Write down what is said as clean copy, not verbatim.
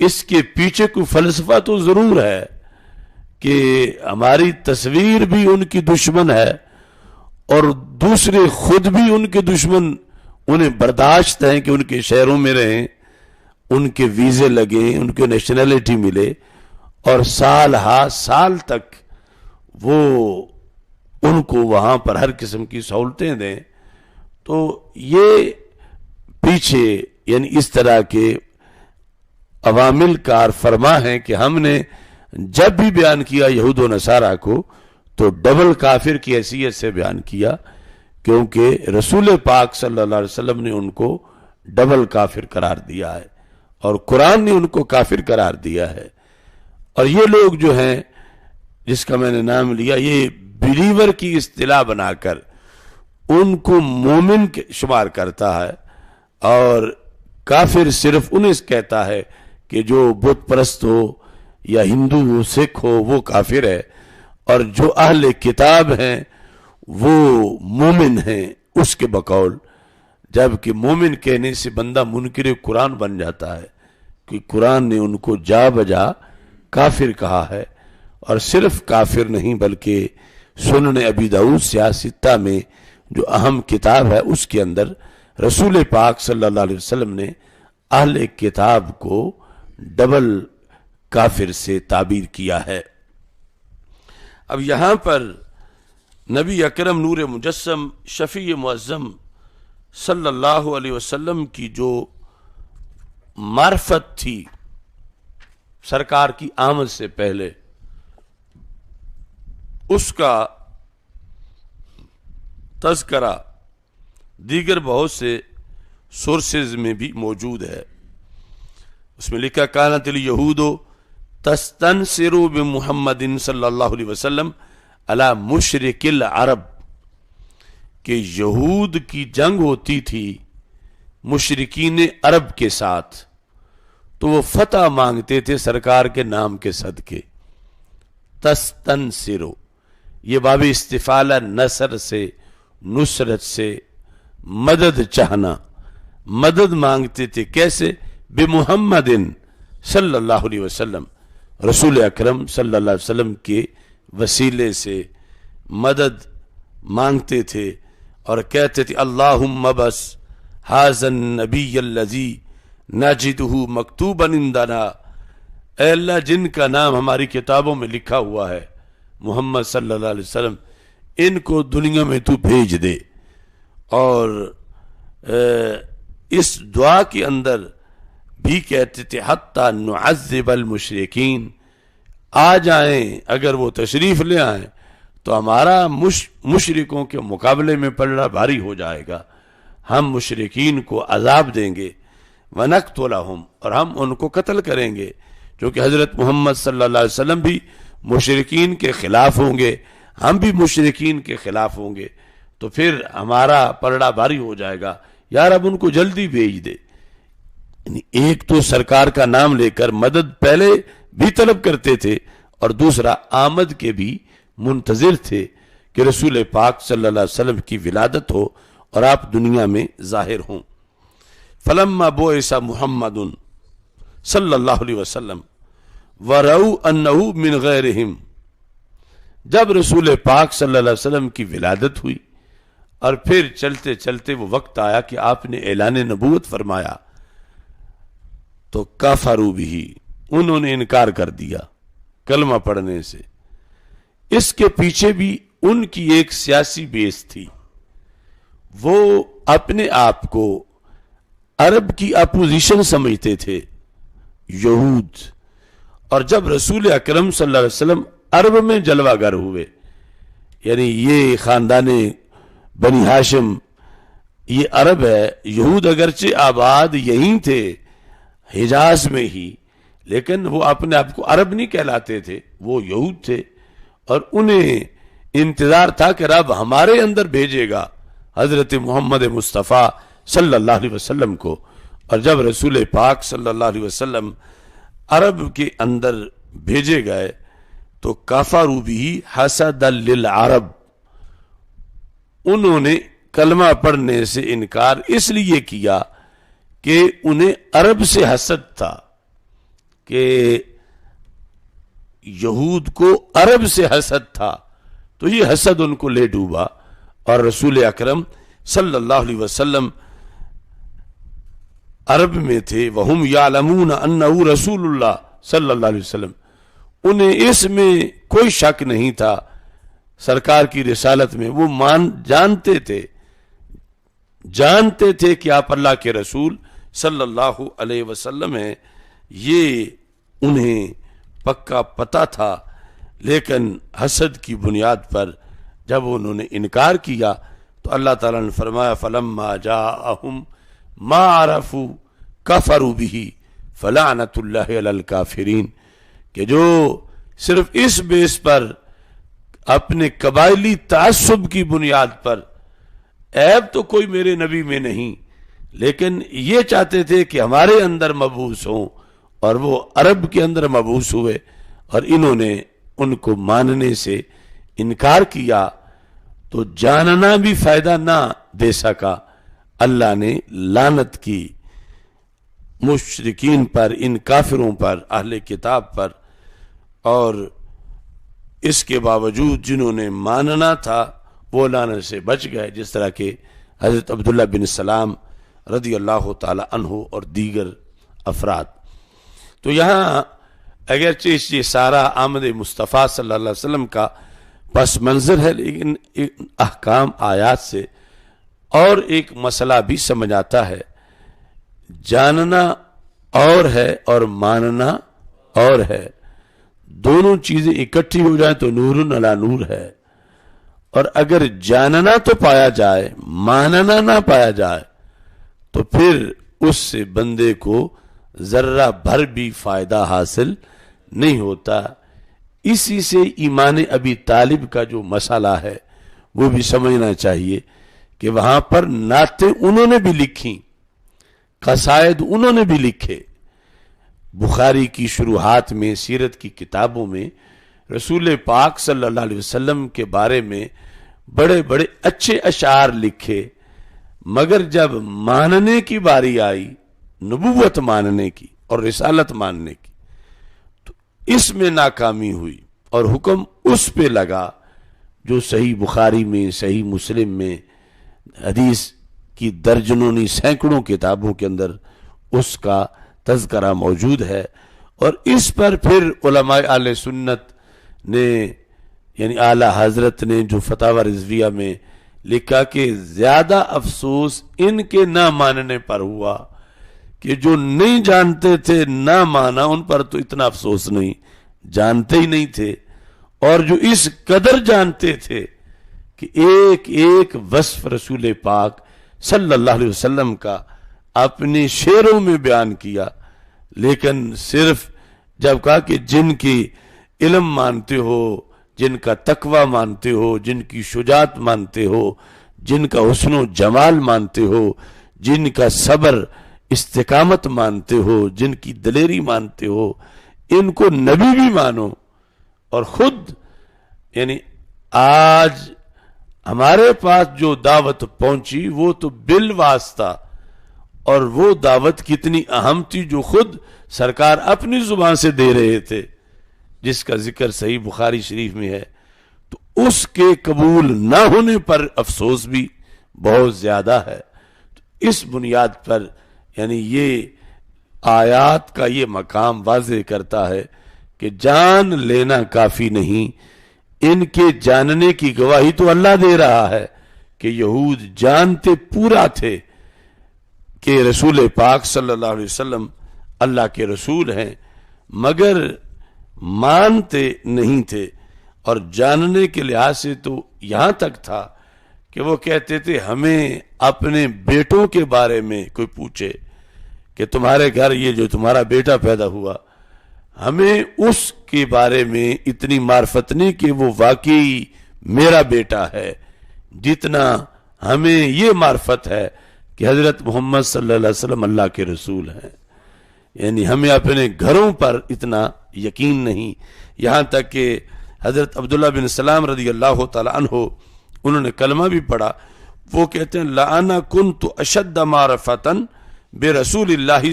اس کے پیچھے کوئی فلسفہ تو ضرور ہے کہ ہماری تصویر بھی ان کی دشمن ہے اور دوسرے خود بھی ان کے دشمن، انہیں برداشت ہے کہ ان کے شہروں میں رہیں، ان کے ویزے لگیں، ان کے نیشنلٹی ملے، اور سال ہا سال تک وہ ان کو وہاں پر ہر قسم کی سہولتیں دیں. تو یہ پیچھے یعنی اس طرح کے عوامل کار فرما ہیں کہ ہم نے جب بھی بیان کیا یہود و نصارہ کو تو ڈبل کافر کی حیثیت سے بیان کیا، کیونکہ رسول پاک صلی اللہ علیہ وسلم نے ان کو ڈبل کافر قرار دیا ہے اور قرآن نے ان کو کافر قرار دیا ہے. اور یہ لوگ جو ہیں جس کا میں نے نام لیا، یہ بلیور کی اصطلاح بنا کر ان کو مومن شمار کرتا ہے، اور کافر صرف انہیں کہتا ہے کہ جو بت پرست ہو یا ہندو ہو، سکھ ہو، وہ کافر ہے، اور جو اہل کتاب ہیں وہ مومن ہیں اس کے بقول. جبکہ مومن کہنے سے بندہ منکر قرآن بن جاتا ہے، کہ قرآن نے ان کو جا بجا کافر کہا ہے. اور صرف کافر نہیں بلکہ سنن ابی داؤد سیاستہ میں جو اہم کتاب ہے اس کے اندر رسول پاک صلی اللہ علیہ وسلم نے اہل کتاب کو ڈبل کافر سے تعبیر کیا ہے. اب یہاں پر نبی اکرم نور مجسم شفیع معظم صلی اللہ علیہ وسلم کی جو معرفت تھی سرکار کی آمد سے پہلے، اس کا تذکرہ دیگر بہت سے سورسز میں بھی موجود ہے. اس میں لکھا کانت الیہود تستنصر بمحمد صلی اللہ علیہ وسلم علی مشرک العرب، کہ یہود کی جنگ ہوتی تھی مشرکین عرب کے ساتھ تو وہ فتح مانگتے تھے سرکار کے نام کے صدقے. تستنصر یہ باب استفعال نصر سے، نصرت سے، مدد چاہنا، مدد مانگتے تھے. کیسے؟ بمحمد صلی اللہ علیہ وسلم، رسول اکرم صلی اللہ علیہ وسلم کے وسیلے سے مدد مانگتے تھے اور کہتے تھے اللہم بس ھذا النبی الذی نجدہ مکتوبا عندنا، اے اللہ جن کا نام ہماری کتابوں میں لکھا ہوا ہے محمد صلی اللہ علیہ وسلم، ان کو دنیا میں تو بھیج دے. اور اس دعا کے اندر بھی کہتے تھے حتی نعذب المشرکین، آ جائیں اگر وہ تشریف لے آئیں تو ہمارا مشرکوں کے مقابلے میں پلڑا بھاری ہو جائے گا، ہم مشرکین کو عذاب دیں گے. وَنَقْتُلَهُمْ، اور ہم ان کو قتل کریں گے، کیونکہ حضرت محمد صلی اللہ علیہ وسلم بھی مشرکین کے خلاف ہوں گے، ہم بھی مشرکین کے خلاف ہوں گے، تو پھر ہمارا پلڑا بھاری ہو جائے گا. یار اب ان کو جلدی بھیج دے. یعنی ایک تو سرکار کا نام لے کر مدد پہلے بھی طلب کرتے تھے، اور دوسرا آمد کے بھی منتظر تھے کہ رسول پاک صلی اللہ علیہ وسلم کی ولادت ہو اور آپ دنیا میں ظاہر ہوں. فلما بعث محمد صلی اللہ علیہ وسلم ورأوا انہ من غیرہم، جب رسول پاک صلی اللہ علیہ وسلم کی ولادت ہوئی اور پھر چلتے چلتے وہ وقت آیا کہ آپ نے اعلان نبوت فرمایا، تو کفروا بہ، انہوں نے انکار کر دیا کلمہ پڑھنے سے. اس کے پیچھے بھی ان کی ایک سیاسی بیس تھی، وہ اپنے آپ کو عرب کی اپوزیشن سمجھتے تھے یہود. اور جب رسول اکرم صلی اللہ علیہ وسلم عرب میں جلوہ گر ہوئے، یعنی یہ خاندان بنی ہاشم یہ عرب ہے، یہود اگرچہ آباد یہیں تھے حجاز میں ہی، لیکن وہ اپنے آپ کو عرب نہیں کہلاتے تھے، وہ یہود تھے. اور انہیں انتظار تھا کہ رب ہمارے اندر بھیجے گا حضرت محمد مصطفیٰ صلی اللہ علیہ وسلم کو. اور جب رسول پاک صلی اللہ علیہ وسلم عرب کے اندر بھیجے گئے تو کفروا بہ حسدا للعرب، انہوں نے کلمہ پڑھنے سے انکار اس لیے کیا کہ انہیں عرب سے حسد تھا کہ یہود کو عرب سے حسد تھا، تو یہ حسد ان کو لے ڈوبا، اور رسول اکرم صلی اللہ علیہ وسلم عرب میں تھے، وہم یعلمون انہ رسول اللہ صلی اللہ علیہ وسلم، انہیں اس میں کوئی شک نہیں تھا سرکار کی رسالت میں، وہ جانتے تھے کہ آپ اللہ کے رسول صلی اللہ علیہ وسلم ہیں، یہ انہیں پکا پتہ تھا، لیکن حسد کی بنیاد پر جب انہوں نے انکار کیا تو اللہ تعالیٰ نے فرمایا فَلَمَّا جَاءَهُمْ مَا عَرَفُوا كَفَرُوا بِهِ فَلَعْنَةُ اللَّهِ عَلَى الْكَافِرِينَ، کہ جو صرف اس بیس پر اپنے قبائلی تعصب کی بنیاد پر، عیب تو کوئی میرے نبی میں نہیں، لیکن یہ چاہتے تھے کہ ہمارے اندر مبعوث ہوں، اور وہ عرب کے اندر مبعوث ہوئے، اور انہوں نے ان کو ماننے سے انکار کیا، تو جاننا بھی فائدہ نہ دے سکا، اللہ نے لعنت کی مشرکین پر، ان کافروں پر، اہل کتاب پر، اور اس کے باوجود جنہوں نے ماننا تھا وہ لعنت سے بچ گئے، جس طرح کہ حضرت عبداللہ بن سلام رضی اللہ تعالی عنہ اور دیگر افراد۔ تو یہاں اگرچہ یہ سارا آمد مصطفیٰ صلی اللہ علیہ وسلم کا پس منظر ہے، لیکن احکام آیات سے اور ایک مسئلہ بھی سمجھ آتا ہے، جاننا اور ہے اور ماننا اور ہے، دونوں چیزیں اکٹھی ہو جائیں تو نور علی نور ہے، اور اگر جاننا تو پایا جائے ماننا نہ پایا جائے تو پھر اس سے بندے کو ذرہ بھر بھی فائدہ حاصل نہیں ہوتا۔ اسی سے ایمان ابی طالب کا جو مسئلہ ہے وہ بھی سمجھنا چاہیے کہ وہاں پر نعتیں انہوں نے بھی لکھی، قصائد انہوں نے بھی لکھے، بخاری کی شروحات میں، سیرت کی کتابوں میں رسول پاک صلی اللہ علیہ وسلم کے بارے میں بڑے بڑے اچھے اشعار لکھے، مگر جب ماننے کی باری آئی، نبوت ماننے کی اور رسالت ماننے کی، تو اس میں ناکامی ہوئی، اور حکم اس پہ لگا جو صحیح بخاری میں، صحیح مسلم میں، حدیث کی درجنوں نہیں سینکڑوں کتابوں کے اندر اس کا تذکرہ موجود ہے، اور اس پر پھر علماء اہل سنت نے، یعنی اعلی حضرت نے جو فتاوی رضویہ میں لکھا کہ زیادہ افسوس ان کے نہ ماننے پر ہوا، کہ جو نہیں جانتے تھے نہ مانا، ان پر تو اتنا افسوس نہیں، جانتے ہی نہیں تھے، اور جو اس قدر جانتے تھے کہ ایک ایک وصف رسول پاک صلی اللہ علیہ وسلم کا اپنے شعروں میں بیان کیا، لیکن صرف جب کہا کہ جن کی علم مانتے ہو، جن کا تقوی مانتے ہو، جن کی شجاعت مانتے ہو، جن کا حسن و جمال مانتے ہو، جن کا صبر استقامت مانتے ہو، جن کی دلیری مانتے ہو، ان کو نبی بھی مانو، اور خود یعنی آج ہمارے پاس جو دعوت پہنچی وہ تو بالواسطہ، اور وہ دعوت کتنی اہم تھی جو خود سرکار اپنی زبان سے دے رہے تھے، جس کا ذکر صحیح بخاری شریف میں ہے، تو اس کے قبول نہ ہونے پر افسوس بھی بہت زیادہ ہے۔ تو اس بنیاد پر یعنی یہ آیات کا یہ مقام واضح کرتا ہے کہ جان لینا کافی نہیں، ان کے جاننے کی گواہی تو اللہ دے رہا ہے کہ یہود جانتے پورا تھے کہ رسول پاک صلی اللہ علیہ وسلم اللہ کے رسول ہیں، مگر مانتے نہیں تھے، اور جاننے کے لحاظ سے تو یہاں تک تھا کہ وہ کہتے تھے ہمیں اپنے بیٹوں کے بارے میں کوئی پوچھے کہ تمہارے گھر یہ جو تمہارا بیٹا پیدا ہوا، ہمیں اس کے بارے میں اتنی معرفت نہیں کہ وہ واقعی میرا بیٹا ہے، جتنا ہمیں یہ معرفت ہے کہ حضرت محمد صلی اللہ علیہ وسلم اللہ کے رسول ہیں۔ یعنی ہمیں اپنے گھروں پر اتنا یقین نہیں، یہاں تک کہ حضرت عبداللہ بن سلام رضی اللہ تعالی عنہ انہوں نے کلمہ بھی پڑھا، وہ کہتے ہیں لَأَنَا كُنْتُ أَشَدَّ مَعْرَفَةً بِرَسُولِ اللَّهِ